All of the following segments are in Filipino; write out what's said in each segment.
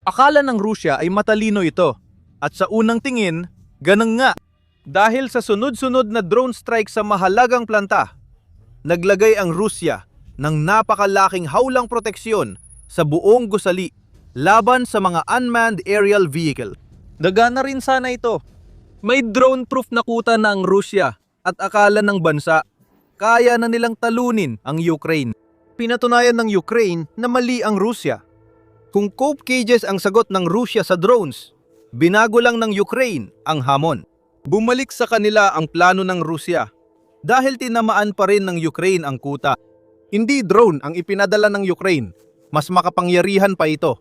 Akala ng Rusya ay matalino ito. At sa unang tingin, ganun nga. Dahil sa sunod-sunod na drone strike sa mahalagang planta, naglagay ang Rusya ng napakalaking hawlang proteksyon sa buong gusali laban sa mga unmanned aerial vehicle. Dagana rin sana ito. May drone-proof na kuta na ang Rusya at akala ng bansa kaya na nilang talunin ang Ukraine. Pinatunayan ng Ukraine na mali ang Rusya. Kung cope cages ang sagot ng Rusya sa drones, binago lang ng Ukraine ang hamon. Bumalik sa kanila ang plano ng Rusya dahil tinamaan pa rin ng Ukraine ang kuta. Hindi drone ang ipinadala ng Ukraine, mas makapangyarihan pa ito.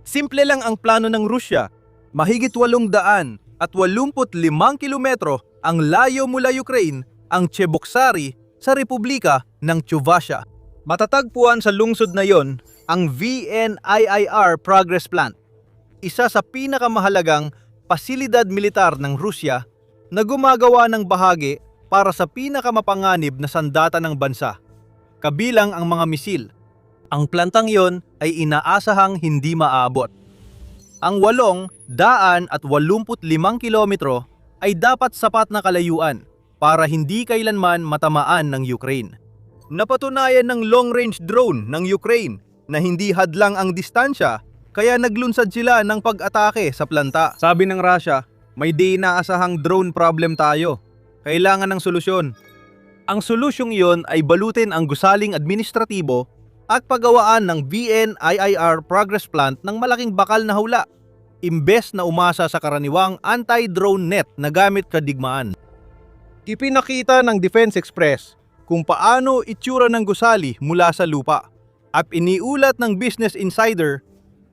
Simple lang ang plano ng Rusya. Mahigit 885 kilometro ang layo mula Ukraine ang Cheboksary sa Republika ng Chuvasha. Matatagpuan sa lungsod na yon ang VNIIR Progress Plant, isa sa pinakamahalagang pasilidad militar ng Rusya na gumagawa ng bahagi para sa pinakamapanganib na sandata ng bansa, kabilang ang mga misil. Ang plantang yon ay inaasahang hindi maaabot. Ang 885 kilometro ay dapat sapat na kalayuan para hindi kailanman matamaan ng Ukraine. Napatunayan ng long-range drone ng Ukraine na hindi hadlang ang distansya kaya naglunsad sila ng pag-atake sa planta. Sabi ng Russia, may di inaasahang drone problem tayo. Kailangan ng solusyon. Ang solusyong iyon ay balutin ang gusaling administratibo at paggawaan ng VNIIR Progress Plant ng malaking bakal na hawla, imbes na umasa sa karaniwang anti-drone net na gamit kadigmaan. Ipinakita ng Defense Express kung paano itsura ng gusali mula sa lupa at iniulat ng Business Insider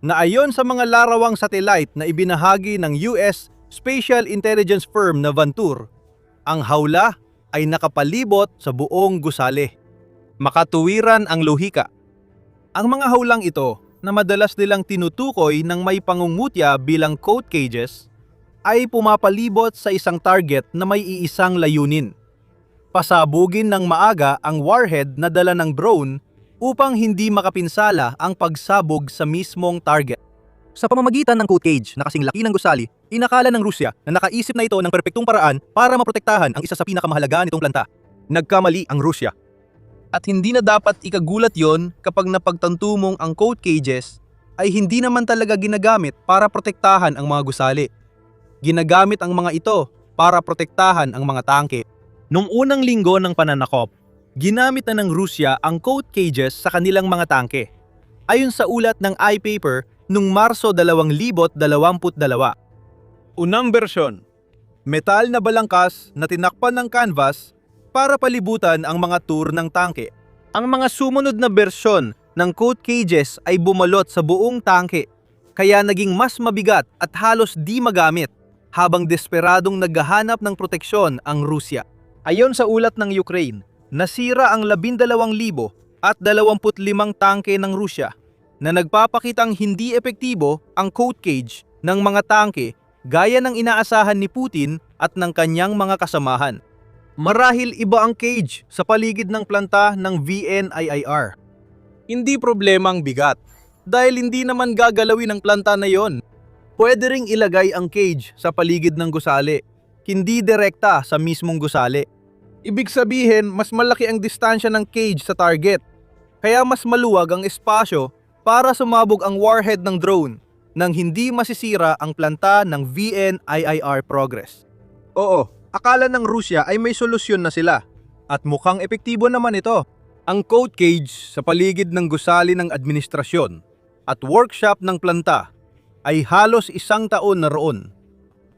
na ayon sa mga larawang satellite na ibinahagi ng US Spatial Intelligence firm na Vantur, ang hawla ay nakapalibot sa buong gusali. Makatuwiran ang lohika. Ang mga hawlang ito na madalas nilang tinutukoy ng may pangungutya bilang coat cages ay pumapalibot sa isang target na may iisang layunin. Pasabugin ng maaga ang warhead na dala ng drone upang hindi makapinsala ang pagsabog sa mismong target. Sa pamamagitan ng coat cage na kasing laki ng gusali, inakala ng Rusya na nakaisip na ito ng perpektong paraan para maprotektahan ang isa sa pinakamahalaga nitong planta. Nagkamali ang Rusya. At hindi na dapat ikagulat yon kapag napagtanto mong ang coat cages ay hindi naman talaga ginagamit para protektahan ang mga gusali. Ginagamit ang mga ito para protektahan ang mga tangke. Noong unang linggo ng pananakop, ginamit na ng Rusya ang coat cages sa kanilang mga tangke. Ayon sa ulat ng iPaper noong Marso 2022. Unang bersyon, metal na balangkas na tinakpan ng canvas para palibutan ang mga tour ng tangke. Ang mga sumunod na bersyon ng coat cages ay bumalot sa buong tangke, kaya naging mas mabigat at halos di magamit habang desperadong naghahanap ng proteksyon ang Rusya. Ayon sa ulat ng Ukraine, nasira ang 12,025 tangke ng Rusya na nagpapakitang hindi epektibo ang coat cage ng mga tangke gaya ng inaasahan ni Putin at ng kanyang mga kasamahan. Marahil iba ang cage sa paligid ng planta ng VNIIR. Hindi problema ang bigat dahil hindi naman gagalawin ang planta na yon. Pwede ring ilagay ang cage sa paligid ng gusali, hindi direkta sa mismong gusali. Ibig sabihin, mas malaki ang distansya ng cage sa target, kaya mas maluwag ang espasyo para sumabog ang warhead ng drone nang hindi masisira ang planta ng VNIIR Progress. Oo, akala ng Rusya ay may solusyon na sila at mukhang epektibo naman ito. Ang coat cage sa paligid ng gusali ng administrasyon at workshop ng planta ay halos 1 taon na roon,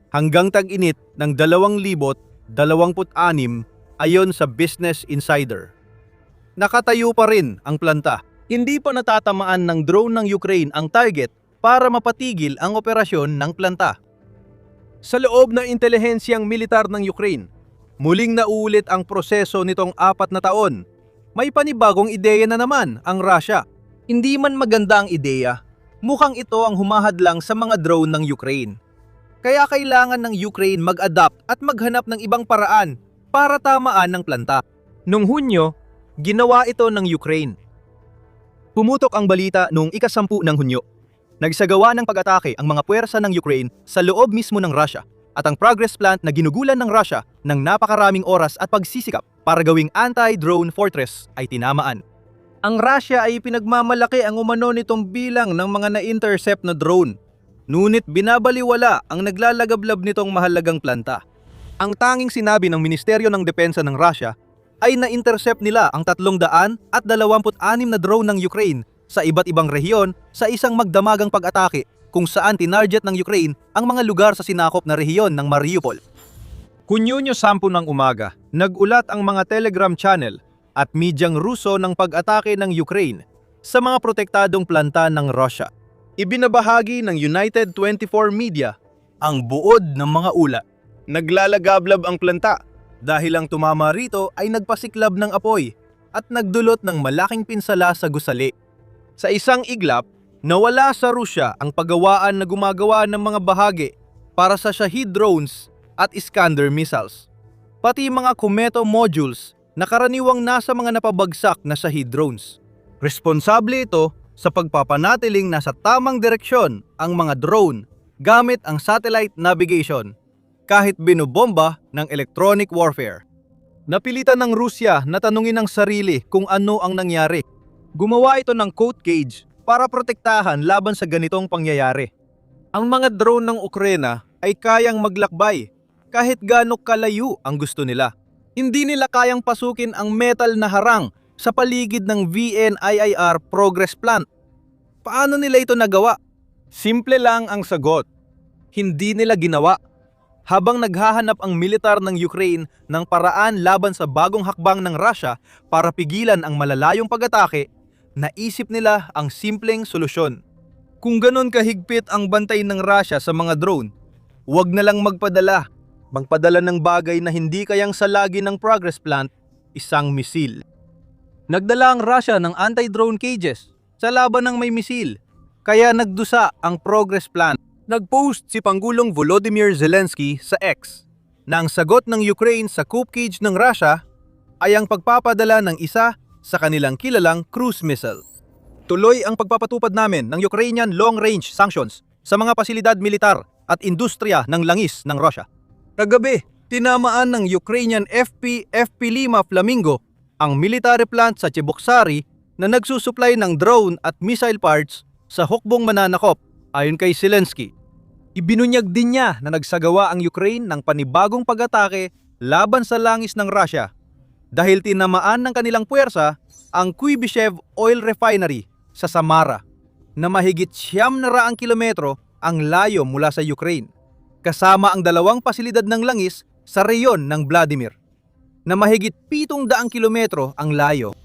hanggang tag-init ng 2026 ayon sa Business Insider. Nakatayo pa rin ang planta. Hindi pa natatamaan ng drone ng Ukraine ang target para mapatigil ang operasyon ng planta. Sa loob ng intelihensyang militar ng Ukraine, muling nauulit ang proseso nitong 4 na taon. May panibagong ideya na naman ang Russia. Hindi man maganda ang ideya, mukhang ito ang humahadlang sa mga drone ng Ukraine. Kaya kailangan ng Ukraine mag-adapt at maghanap ng ibang paraan para tamaan ng planta. Noong Hunyo, ginawa ito ng Ukraine. Pumutok ang balita noong ika-10 ng Hunyo. Nagsagawa ng pag-atake ang mga puwersa ng Ukraine sa loob mismo ng Russia at ang Progress Plant na ginugulan ng Russia ng napakaraming oras at pagsisikap para gawing anti-drone fortress ay tinamaan. Ang Russia ay pinagmamalaki ang umano nitong bilang ng mga na-intercept na drone. Ngunit binabaliwala ang naglalagablab nitong mahalagang planta. Ang tanging sinabi ng Ministeryo ng Depensa ng Russia ay na-intercept nila ang 326 na drone ng Ukraine sa iba't ibang rehiyon sa isang magdamagang pag-atake kung saan tinarget ng Ukraine ang mga lugar sa sinakop na rehiyon ng Mariupol. Kunyunyo 10 ng umaga, nag-ulat ang mga Telegram channel at medyang Ruso ng pag-atake ng Ukraine sa mga protektadong planta ng Russia. Ibinabahagi ng United 24 Media ang buod ng mga ulat. Naglalagablab ang planta dahil ang tumama rito ay nagpasiklab ng apoy at nagdulot ng malaking pinsala sa gusali. Sa isang iglap, nawala sa Rusya ang paggawaan na gumagawa ng mga bahagi para sa Shahid drones at Iskander missiles. Pati mga Kometo modules na karaniwang nasa mga napabagsak na Shahid drones. Responsable ito sa pagpapanatiling nasa tamang direksyon ang mga drone gamit ang satellite navigation kahit binobomba ng electronic warfare. Napilitan ng Rusya na tanungin ang sarili kung ano ang nangyari. Gumawa ito ng code cage para protektahan laban sa ganitong pangyayari. Ang mga drone ng Ukraine ay kayang maglakbay kahit gaano kalayo ang gusto nila. Hindi nila kayang pasukin ang metal na harang sa paligid ng VNIIR Progress Plant. Paano nila ito nagawa? Simple lang ang sagot. Hindi nila ginawa. Habang naghahanap ang militar ng Ukraine ng paraan laban sa bagong hakbang ng Russia para pigilan ang malalayong pag-atake, naisip nila ang simpleng solusyon. Kung ganon kahigpit ang bantay ng Russia sa mga drone, huwag na lang magpadala ng bagay na hindi kayang salagi ng Progress Plant, isang misil. Nagdala ang Russia ng anti-drone cages sa laban ng may misil, kaya nagdusa ang Progress Plant. Nag-post si Pangulong Volodymyr Zelensky sa X na ang sagot ng Ukraine sa coup cage ng Russia ay ang pagpapadala ng isa sa kanilang kilalang cruise missile. Tuloy ang pagpapatupad namin ng Ukrainian long-range sanctions sa mga pasilidad militar at industriya ng langis ng Russia. Kagabi, tinamaan ng Ukrainian FP-5 Flamingo ang military plant sa Cheboksary na nagsusupply ng drone at missile parts sa hukbong mananakop ayon kay Zelensky. Ibinunyag din niya na nagsagawa ang Ukraine ng panibagong pag-atake laban sa langis ng Russia dahil tinamaan ng kanilang puwersa ang Kuibyshev Oil Refinery sa Samara na mahigit 900 kilometro ang layo mula sa Ukraine, kasama ang 2 pasilidad ng langis sa reyon ng Vladimir na mahigit 700 kilometro ang layo.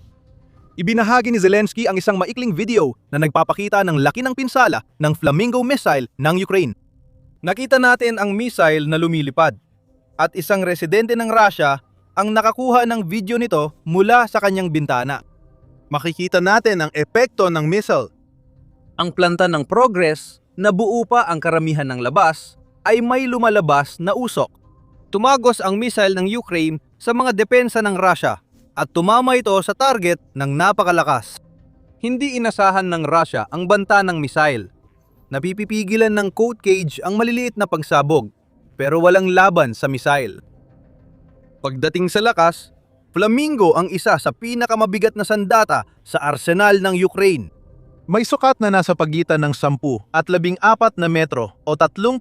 Ibinahagi ni Zelensky ang isang maikling video na nagpapakita ng laki ng pinsala ng Flamingo missile ng Ukraine. Nakita natin ang missile na lumilipad at isang residente ng Russia ang nakakuha ng video nito mula sa kanyang bintana. Makikita natin ang epekto ng missile. Ang planta ng Progress na buo pa ang karamihan ng labas ay may lumalabas na usok. Tumagos ang missile ng Ukraine sa mga depensa ng Russia at tumama ito sa target ng napakalakas. Hindi inasahan ng Russia ang banta ng missile. Napipigilan ng code cage ang maliliit na pagsabog pero walang laban sa missile. Pagdating sa lakas, Flamingo ang isa sa pinakamabigat na sandata sa arsenal ng Ukraine. May sukat na nasa pagitan ng 10 at 14 na metro o 33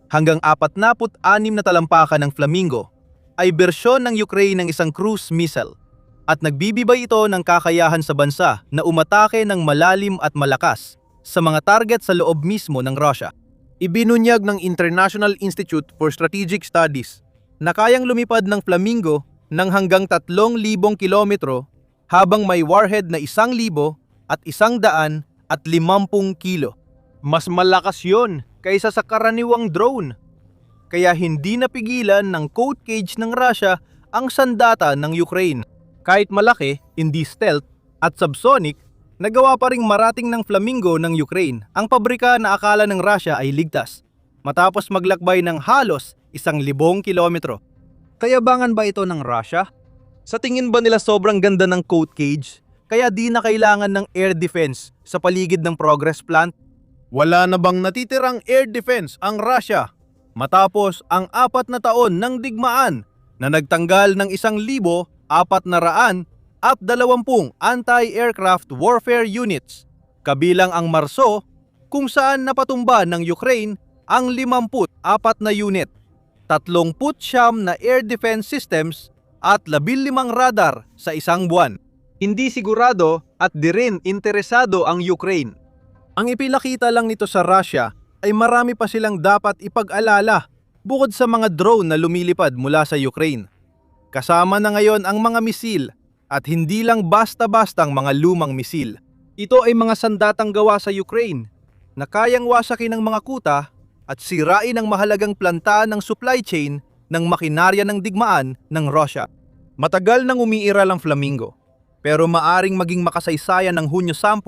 hanggang 46 na talampakan ng Flamingo ay bersyon ng Ukraine ng isang cruise missile at nagbibigay ito ng kakayahan sa bansa na umatake ng malalim at malakas sa mga target sa loob mismo ng Russia. Ibinunyag ng International Institute for Strategic Studies na kayang lumipad ng Flamingo ng hanggang 3,000 kilometro habang may warhead na 1,000 at 150 kilo. Mas malakas yon kaysa sa karaniwang drone. Kaya hindi napigilan ng code cage ng Russia ang sandata ng Ukraine. Kahit malaki, hindi stealth at subsonic, nagawa pa ring marating ng Flamingo ng Ukraine ang pabrika na akala ng Russia ay ligtas, matapos maglakbay ng halos 1,000 kilometro. Kayabangan ba ito ng Russia? Sa tingin ba nila sobrang ganda ng code cage, kaya di na kailangan ng air defense sa paligid ng Progress Plant? Wala na bang natitirang air defense ang Russia matapos ang 4 na taon ng digmaan na nagtanggal ng 1,420 anti-aircraft warfare units, kabilang ang Marso kung saan napatumba ng Ukraine ang 54 na unit, 39 na air defense systems at 15 radar sa isang buwan. Hindi sigurado at di rin interesado ang Ukraine. Ang ipinakita lang nito sa Russia ay marami pa silang dapat ipag-alala bukod sa mga drone na lumilipad mula sa Ukraine. Kasama na ngayon ang mga misil at hindi lang basta-bastang mga lumang misil. Ito ay mga sandatang gawa sa Ukraine na kayang wasakin ng mga kuta at sirain ang mahalagang planta ng supply chain ng makinarya ng digmaan ng Russia. Matagal nang umiiral ang Flamingo, pero maaring maging makasaysayan ng Hunyo 10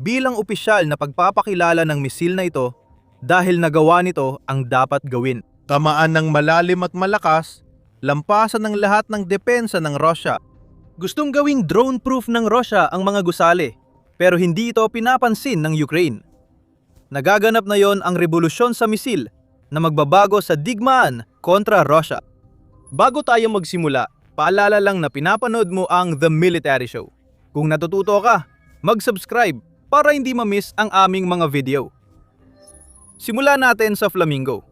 bilang opisyal na pagpapakilala ng misil na ito dahil nagawa nito ang dapat gawin. Tamaan ng malalim at malakas, lampasan ng lahat ng depensa ng Russia. Gustong gawing drone-proof ng Russia ang mga gusali, pero hindi ito pinapansin ng Ukraine. Nagaganap na yon ang revolusyon sa misil na magbabago sa digmaan kontra Russia. Bago tayo magsimula, paalala lang na pinapanood mo ang The Military Show. Kung natututo ka, mag-subscribe para hindi ma-miss ang aming mga video. Simulan natin sa Flamingo.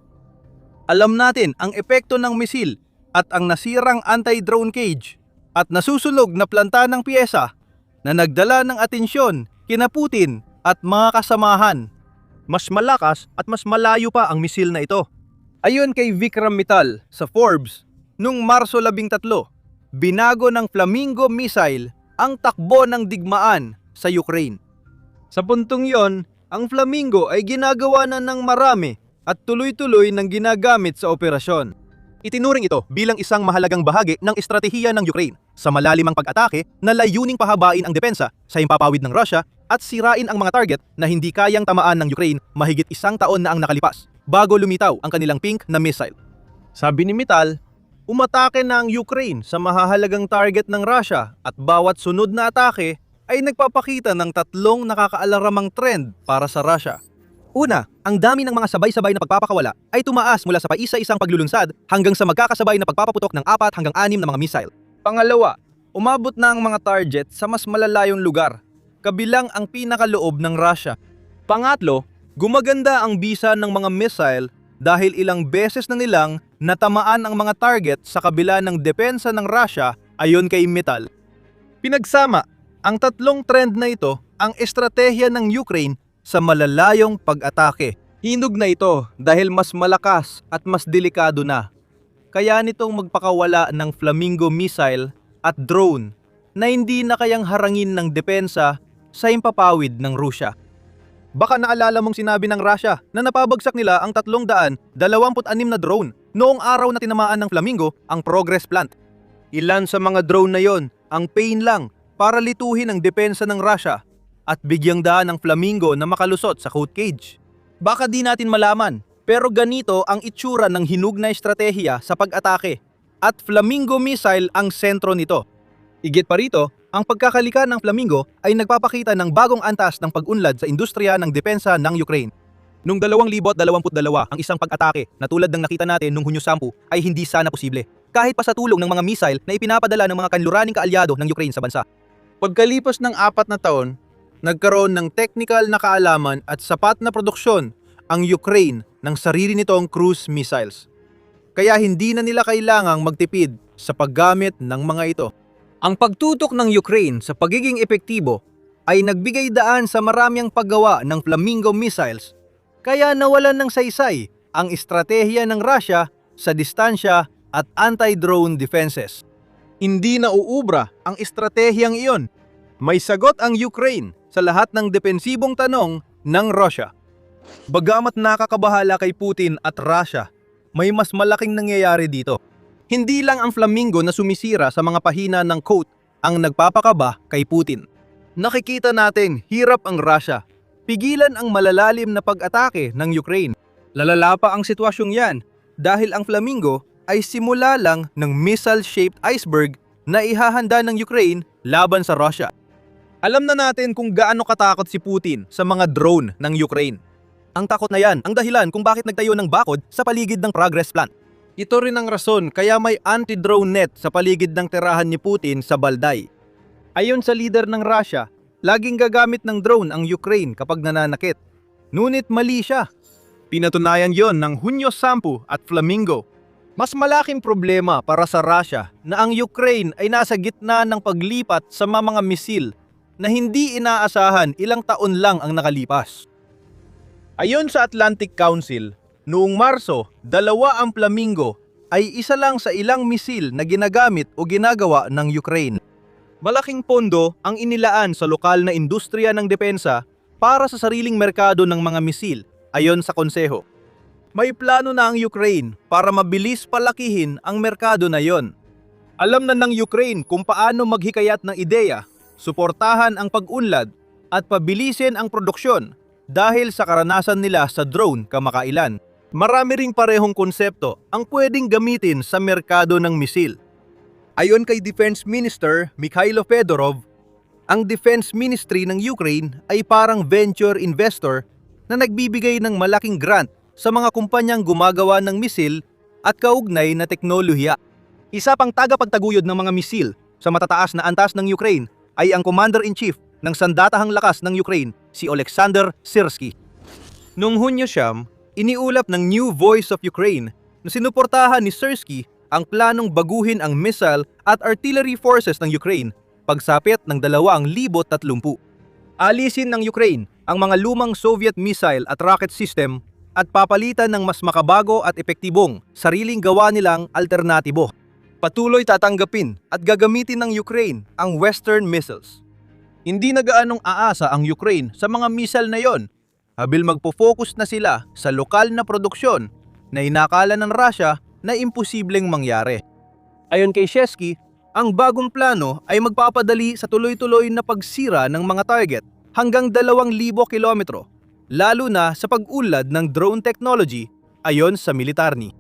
Alam natin ang epekto ng misil at ang nasirang anti-drone cage at nasusunog na planta ng piyesa na nagdala ng atensyon kina Putin at mga kasamahan. Mas malakas at mas malayo pa ang misil na ito. Ayon kay Vikram Mittal sa Forbes, noong Marso 13, binago ng Flamingo missile ang takbo ng digmaan sa Ukraine. Sa puntong yon, ang Flamingo ay ginagawa na ng marami at tuloy-tuloy ng ginagamit sa operasyon. Itinuring ito bilang isang mahalagang bahagi ng estratehiya ng Ukraine sa malalimang pag-atake na layuning pahabain ang depensa sa himpapawid ng Russia at sirain ang mga target na hindi kayang tamaan ng Ukraine mahigit 1 taon na ang nakalipas bago lumitaw ang kanilang pink na missile. Sabi ni Mittal, umatake na ang Ukraine sa mahahalagang target ng Russia at bawat sunod na atake ay nagpapakita ng 3 nakakaalaramang trend para sa Russia. Una, ang dami ng mga sabay-sabay na pagpapakawala ay tumaas mula sa paisa-isang paglulunsad hanggang sa magkakasabay na pagpapaputok ng 4 hanggang 6 na mga missile. Pangalawa, umabot na ang mga target sa mas malalayong lugar, kabilang ang pinakaloob ng Russia. Pangatlo, gumaganda ang bisa ng mga missile dahil ilang beses na nilang natamaan ang mga target sa kabila ng depensa ng Russia ayon kay Mittal. Pinagsama, ang 3 trend na ito ang estratehiya ng Ukraine sa malalayong pag-atake. Hinog na ito dahil mas malakas at mas delikado na. Kaya nitong magpakawala ng Flamingo missile at drone na hindi na kayang harangin ng depensa sa himpapawid ng Russia. Baka naalala mong sinabi ng Russia na napabagsak nila ang 326 na drone noong araw na tinamaan ng Flamingo ang Progress Plant. Ilan sa mga drone na yon ang pain lang para lituhin ang depensa ng Russia at bigyang daan ng Flamingo na makalusot sa coat cage. Baka di natin malaman, pero ganito ang itsura ng hinug na estratehiya sa pag-atake at Flamingo missile ang sentro nito. Igit pa rito, ang pagkakalika ng Flamingo ay nagpapakita ng bagong antas ng pag-unlad sa industriya ng depensa ng Ukraine. Noong 2022, ang isang pag-atake na tulad ng nakita natin noong Hunyo 10 ay hindi sana posible, kahit pa sa tulong ng mga missile na ipinapadala ng mga kanluraning kaalyado ng Ukraine sa bansa. Pagkalipas ng 4 na taon, nagkaroon ng technical na kaalaman at sapat na produksyon ang Ukraine ng sarili nitong cruise missiles. Kaya hindi na nila kailangang magtipid sa paggamit ng mga ito. Ang pagtutok ng Ukraine sa pagiging epektibo ay nagbigay daan sa maraming paggawa ng Flamingo missiles, kaya nawalan ng saysay ang estratehiya ng Russia sa distansya at anti-drone defenses. Hindi na uubra ang estratehiyang iyon. May sagot ang Ukraine sa lahat ng depensibong tanong ng Russia. Bagamat nakakabahala kay Putin at Russia, may mas malaking nangyayari dito. Hindi lang ang Flamingo na sumisira sa mga pahina ng coat ang nagpapakaba kay Putin. Nakikita natin hirap ang Russia. Pigilan ang malalalim na pag-atake ng Ukraine. Lalala pa ang sitwasyong yan dahil ang Flamingo ay simula lang ng missile-shaped iceberg na ihahanda ng Ukraine laban sa Russia. Alam na natin kung gaano katakot si Putin sa mga drone ng Ukraine. Ang takot na yan ang dahilan kung bakit nagtayo ng bakod sa paligid ng Progress Plant. Ito rin ang rason kaya may anti-drone net sa paligid ng tirahan ni Putin sa Balday. Ayon sa leader ng Russia, laging gagamit ng drone ang Ukraine kapag nananakit. Ngunit mali siya. Pinatunayan yon ng Hunyo 10 at Flamingo. Mas malaking problema para sa Russia na ang Ukraine ay nasa gitna ng paglipat sa mga misil na hindi inaasahan ilang taon lang ang nakalipas. Ayon sa Atlantic Council, noong Marso, 2 ang Flamingo ay isa lang sa ilang misil na ginagamit o ginagawa ng Ukraine. Malaking pondo ang inilaan sa lokal na industriya ng depensa para sa sariling merkado ng mga misil, ayon sa konseho. May plano na ang Ukraine para mabilis palakihin ang merkado na yon. Alam na ng Ukraine kung paano maghikayat ng ideya, suportahan ang pag-unlad at pabilisin ang produksyon dahil sa karanasan nila sa drone kamakailan. Marami ring parehong konsepto ang pwedeng gamitin sa merkado ng misil. Ayon kay Defense Minister Mikhailo Fedorov, ang Defense Ministry ng Ukraine ay parang venture investor na nagbibigay ng malaking grant sa mga kumpanyang gumagawa ng misil at kaugnay na teknolohiya. Isa pang tagapagtaguyod ng mga misil sa matataas na antas ng Ukraine ay ang Commander-in-Chief ng Sandatahang Lakas ng Ukraine, si Oleksandr Syrsky. Noong Hunyo 9, iniulap ng New Voice of Ukraine na sinuportahan ni Syrsky ang planong baguhin ang missile at artillery forces ng Ukraine pagsapit ng 2030. Alisin ng Ukraine ang mga lumang Soviet missile at rocket system at papalitan ng mas makabago at epektibong sariling gawa nilang alternatibo. Patuloy tatanggapin at gagamitin ng Ukraine ang Western missiles. Hindi na gaanong aasa ang Ukraine sa mga missile na yon, habil magpo-focus na sila sa lokal na produksyon na inakala ng Russia na imposibleng mangyari. Ayon kay Syrsky, ang bagong plano ay magpapadali sa tuloy-tuloy na pagsira ng mga target hanggang 2,000 kilometro, lalo na sa pag-ulad ng drone technology ayon sa militarni.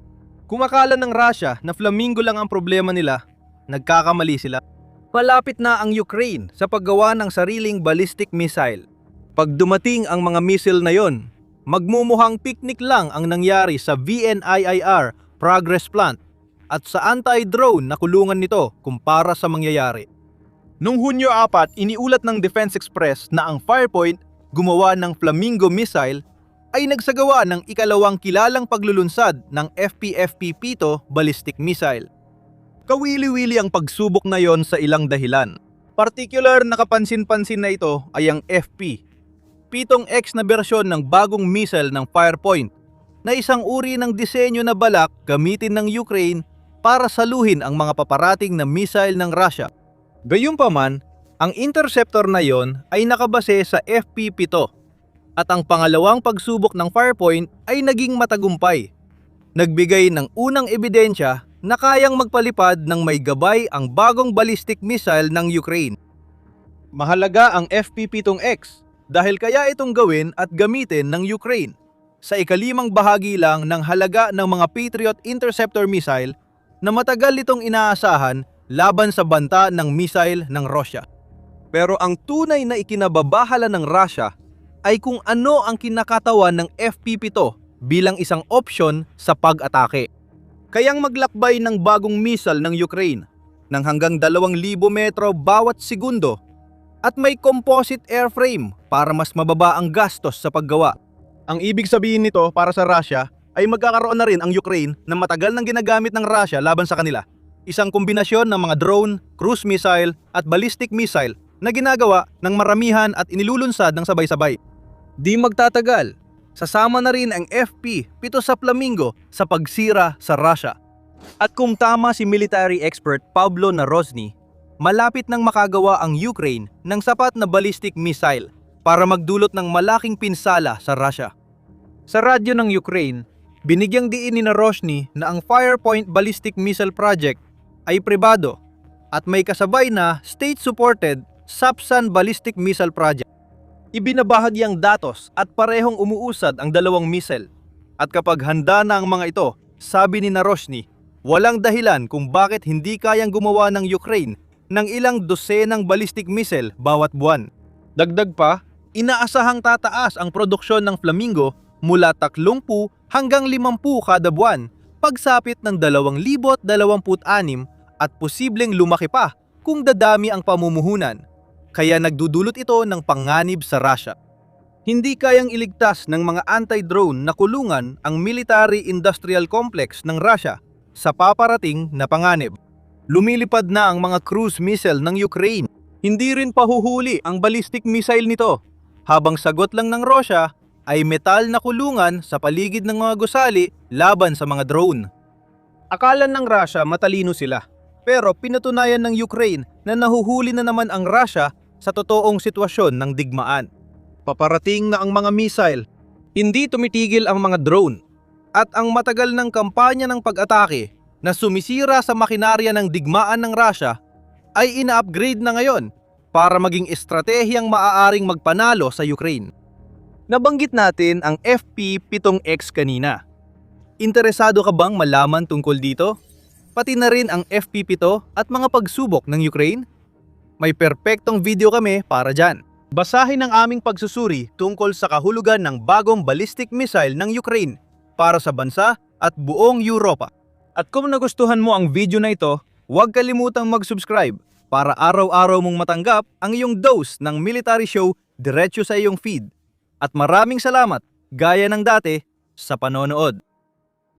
Kung akala ng Russia na Flamingo lang ang problema nila, nagkakamali sila. Palapit na ang Ukraine sa paggawa ng sariling ballistic missile. Pag dumating ang mga missile na yon, magmumukhang picnic lang ang nangyari sa VNIIR Progress Plant at sa anti-drone na kulungan nito kumpara sa mangyayari. Noong Hunyo 4, iniulat ng Defense Express na ang Firepoint, gumawa ng Flamingo missile, ay nagsagawa ng ikalawang kilalang paglulunsad ng FPFP-7 ballistic missile. Kawili-wili ang pagsubok na yon sa ilang dahilan. Partikular na kapansin-pansin na ito ay ang FP, 7X na bersyon ng bagong missile ng Firepoint, na isang uri ng disenyo na balak gamitin ng Ukraine para saluhin ang mga paparating na missile ng Russia. Gayunpaman, ang interceptor na yon ay nakabase sa FP-7 at ang pangalawang pagsubok ng Firepoint ay naging matagumpay. Nagbigay ng unang ebidensya na kayang magpalipad ng may gabay ang bagong ballistic missile ng Ukraine. Mahalaga ang FP-7X dahil kaya itong gawin at gamitin ng Ukraine sa ikalimang bahagi lang ng halaga ng mga Patriot interceptor missile na matagal itong inaasahan laban sa banta ng missile ng Russia. Pero ang tunay na ikinababahala ng Russia ay kung ano ang kinakatawan ng FP-7 bilang isang opsyon sa pag-atake. Kayang maglakbay ng bagong missile ng Ukraine ng hanggang 2,000 metro bawat segundo at may composite airframe para mas mababa ang gastos sa paggawa. Ang ibig sabihin nito para sa Russia ay magkakaroon na rin ang Ukraine na matagal nang ginagamit ng Russia laban sa kanila. Isang kombinasyon ng mga drone, cruise missile at ballistic missile na ginagawa ng maramihan at inilulunsad ng sabay-sabay. Di magtatagal, sasama na rin ang FP-7 sa Flamingo sa pagsira sa Russia. At kung tama si military expert Pavlo Narozny, malapit nang makagawa ang Ukraine ng sapat na ballistic missile para magdulot ng malaking pinsala sa Russia. Sa radyo ng Ukraine, binigyang diin ni Narozny na ang Firepoint Ballistic Missile Project ay pribado at may kasabay na state-supported Sapsan Ballistic Missile Project. Ibinabahagi ang datos at parehong umuusad ang dalawang missile. At kapag handa na ang mga ito, sabi ni Narozny, walang dahilan kung bakit hindi kayang gumawa ng Ukraine ng ilang dosenang ballistic missile bawat buwan. Dagdag pa, inaasahang tataas ang produksyon ng Flamingo mula 30 hanggang 50 kada buwan, pagsapit ng 2026 at posibleng lumaki pa kung dadami ang pamumuhunan. Kaya nagdudulot ito ng panganib sa Russia. Hindi kayang iligtas ng mga anti-drone na kulungan ang military-industrial complex ng Russia sa paparating na panganib. Lumilipad na ang mga cruise missile ng Ukraine. Hindi rin pahuhuli ang ballistic missile nito. Habang sagot lang ng Russia ay metal na kulungan sa paligid ng mga gusali laban sa mga drone. Akala ng Russia matalino sila, pero pinatunayan ng Ukraine na nahuhuli na naman ang Russia sa totoong sitwasyon ng digmaan. Paparating na ang mga missile, hindi tumitigil ang mga drone, at ang matagal ng kampanya ng pag-atake na sumisira sa makinarya ng digmaan ng Russia ay ina-upgrade na ngayon para maging estratehiyang maaaring magpanalo sa Ukraine. Nabanggit natin ang FP-7X kanina. Interesado ka bang malaman tungkol dito? Pati na rin ang FP-7 at mga pagsubok ng Ukraine? May perpektong video kami para dyan. Basahin ang aming pagsusuri tungkol sa kahulugan ng bagong ballistic missile ng Ukraine para sa bansa at buong Europa. At kung nagustuhan mo ang video na ito, huwag kalimutang mag-subscribe para araw-araw mong matanggap ang iyong dose ng military show diretso sa iyong feed. At maraming salamat, gaya ng dati, sa panonood.